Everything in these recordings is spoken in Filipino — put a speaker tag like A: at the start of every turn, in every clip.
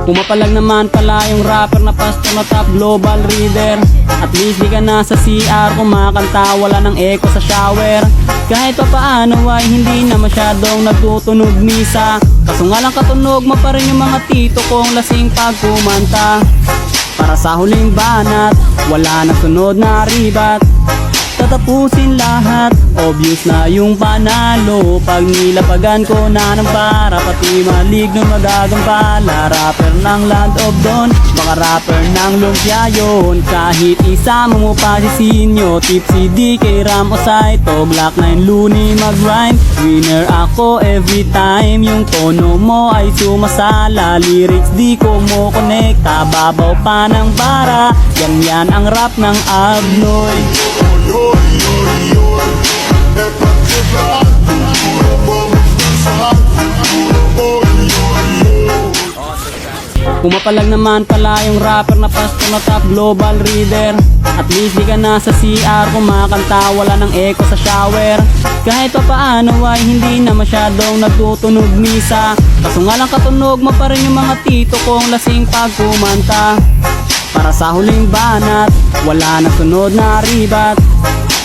A: Pumapalag naman pala yung rapper na pastor na top global reader. At least di ka na sa CR kumakanta, wala ng echo sa shower. Kahit pa paano ay hindi na masyadong nagtutunog misa. Kaso nga lang katunog mo pa rin yung mga tito kong lasing pag kumanta. Para sa huling banat, wala na sunod na ribat. Tatapusin lahat, obvious na yung panalo. Pag nilapagan ko na ng para, pati maligno magagampala. Rapper ng Land of Dawn, baka rapper ng lumpia yun. Kahit isa mo pa si Sinyo, Tipsy DK Ram o Saito, Glock 9 Looney mag-rhyme. Winner ako every time, yung tono mo ay sumasala. Lyrics di ko mo konekta, babaw pa ng bara. Yan ang rap ng Abnoy. Pumapalag naman pala yung rapper na pastor na top global reader. At least di ka na sa CR kumakanta, wala ng echo sa shower. Kahit pa paano ay hindi na masyadong nagtutunog misa. Kaso nga lang katunog mo pa rin yung mga tito kong lasing pag kumanta. Para sa huling banat, wala na sunod na ribat.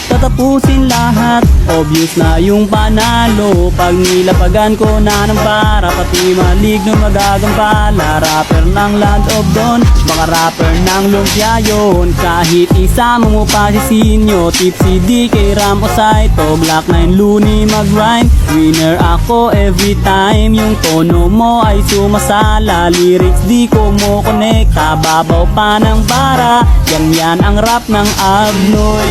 A: Tatapusin lahat, obvious na yung panalo. Pag nilapagan ko na ng para, pati maligno magagampala. Rapper ng Land of Dawn, baka rapper ng lumpia yun. Kahit isa mo pa si Sinyo, Tipsy DK Ram o Saito, Glock 9 Looney mag-rhyme. Winner ako every time, yung tono mo ay sumasala. Lyrics di ko mo konekta, babaw pa ng bara. Yan ang rap ng Abnoy.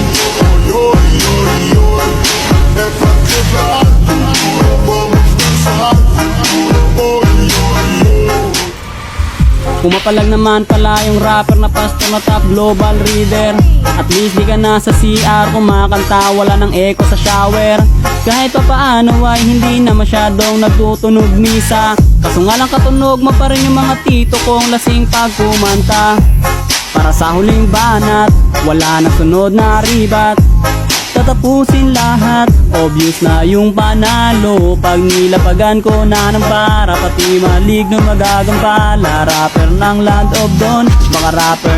A: Pumapalag naman pala yung rapper na pastor na top global reader. At least di ka na sa CR kumakanta, wala ng echo sa shower. Kahit pa paano ay hindi na masyadong nagtutunog misa. Kaso nga lang katunog mo pa rin yung mga tito kong lasing pag kumanta. Para sa huling banat, wala na sunod na ribat. Tatapusin lahat, obvious na yung panalo. Pag nilapagan ko na ng para, pati maligno magagampala. Rapper ng Land of Dawn, baka rapper